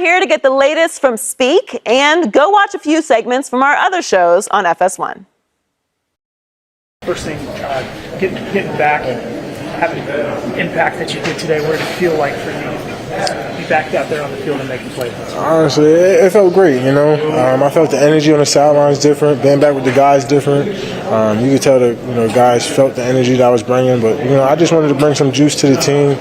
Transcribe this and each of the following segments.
here to get the latest from Speak and go watch a few segments from our other shows on FS1. First thing, getting back and having the impact that you did today, what did it feel like for you to be back out there on the field and making plays? Honestly, it felt great, you know. I felt the energy on the sidelines different. Being back with the guys different. You could tell the guys felt the energy that I was bringing. But, I just wanted to bring some juice to the team.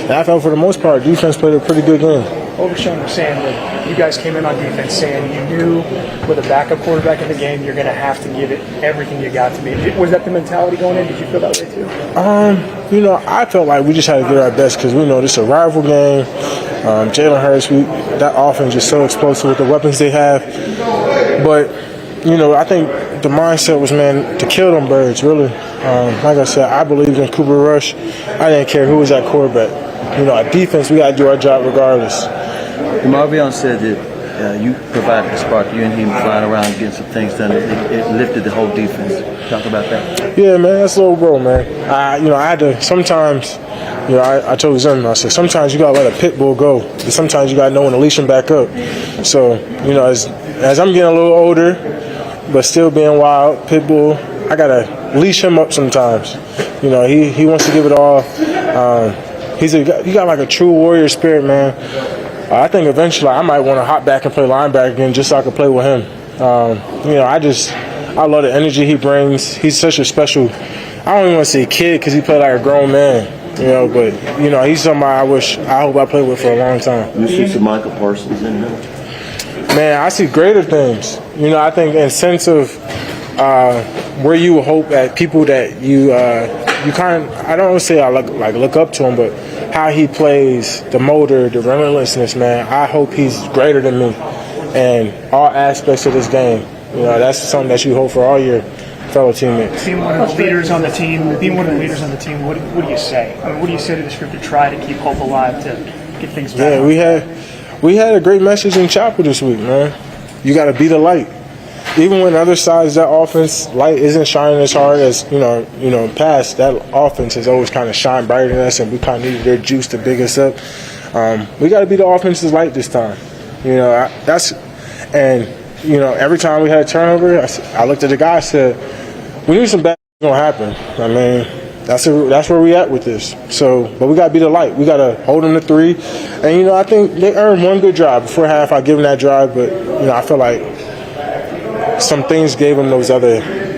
And I felt for the most part, defense played a pretty good game. Overshown was saying that you guys came in on defense saying you knew with a backup quarterback in the game you're going to have to give it everything you got to be. Was that the mentality going in? Did you feel that way too? I felt like we just had to give our best because we know this is a rival game. Jalen Hurts, that offense is so explosive with the weapons they have. But, I think the mindset was, to kill them birds, really. Like I said, I believed in Cooper Rush. I didn't care who was at quarterback. At defense, we got to do our job regardless. Marvion said that you provided the spark. You and him flying around getting some things done. It lifted the whole defense. Talk about that. Yeah, man, that's little bro, man. I had to sometimes. I told him, I said, sometimes you gotta let a pit bull go. But sometimes you gotta know when to leash him back up. So, as I'm getting a little older, but still being wild, pit bull, I gotta leash him up sometimes. He wants to give it all. He got like a true warrior spirit, man. I think eventually I might want to hop back and play linebacker again just so I can play with him. I love the energy he brings. He's such a special, I don't even want to say kid because he played like a grown man, but, he's somebody I hope I play with for a long time. You see some Micah Parsons in him? Man, I see greater things. I think in sense of where you hope at people that you I don't say I look up to him, but how he plays, the motor, the relentlessness, man. I hope he's greater than me in all aspects of this game. That's something that you hope for all your fellow teammates. Being one of the leaders on the team, what do you say? What do you say to this group to try to keep hope alive to get things back? Yeah, we had a great message in chapel this week, man. You got to be the light. Even when other sides of that offense light isn't shining as hard as past, that offense has always kind of shined brighter than us, and we kind of needed their juice to big us up. We got to be the offense's light this time. Every time we had a turnover, I looked at the guy and said, we knew some bad going to happen. That's where we at with this. But we got to be the light. We got to hold them to 3. And, I think they earned one good drive. Before half, I give them that drive, but, I feel like some things gave them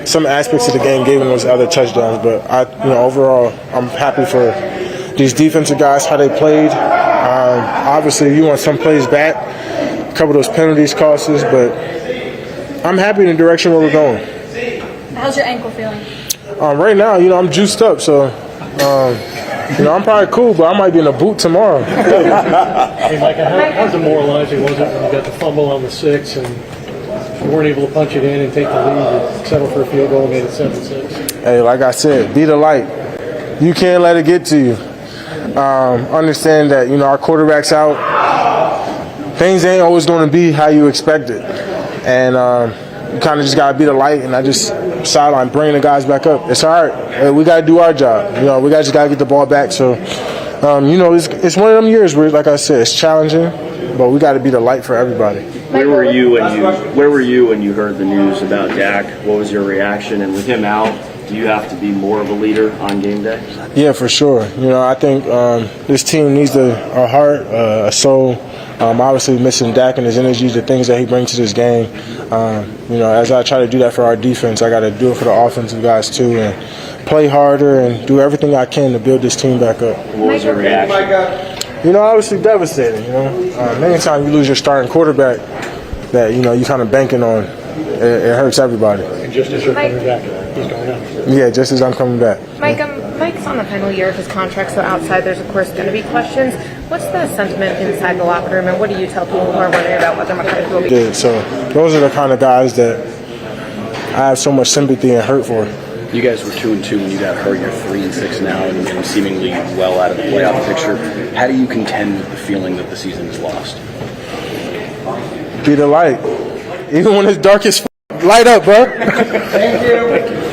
some aspects of the game gave them those other touchdowns. But, overall, I'm happy for these defensive guys, how they played. Obviously, you want some plays back. A couple of those penalties cost us, but I'm happy in the direction where we're going. How's your ankle feeling? Right now, I'm juiced up, so I'm probably cool, but I might be in a boot tomorrow. Hey, Micah, how demoralizing was it when you got the fumble on the 6 and you weren't able to punch it in and take the lead and settle for a field goal and made it 7-6? Hey, like I said, be the light. You can't let it get to you. Understand that, our quarterback's out. Things ain't always going to be how you expect it. And you kind of just got to be the light, and I just sideline, bringing the guys back up. It's all right. We got to do our job. We just got to get the ball back. So, it's one of them years where, like I said, it's challenging, but we got to be the light for everybody. Where were you when you heard the news about Dak? What was your reaction? And with him out, do you have to be more of a leader on game day? Yeah, for sure. I think this team needs a heart, a soul. Obviously missing Dak and his energy, the things that he brings to this game. As I try to do that for our defense, I got to do it for the offensive guys too, and play harder and do everything I can to build this team back up. What was your reaction? Obviously devastating. Many times you lose your starting quarterback that you kind of banking on. It hurts everybody. And just as you're coming back, he's going out. Yeah, just as I'm coming back. Mike's on the final year of his contract, so outside there's, of course, going to be questions. What's the sentiment inside the locker room, and what do you tell people who are wondering about whether Mccarthy will be? Yeah, so those are the kind of guys that I have so much sympathy and hurt for. You guys were 2-2 when you got hurt. You're 3-6 now, and seemingly well out of the playoff picture. How do you contend with the feeling that the season is lost? Be the light. Even when it's darkest, light up, bro. Thank you.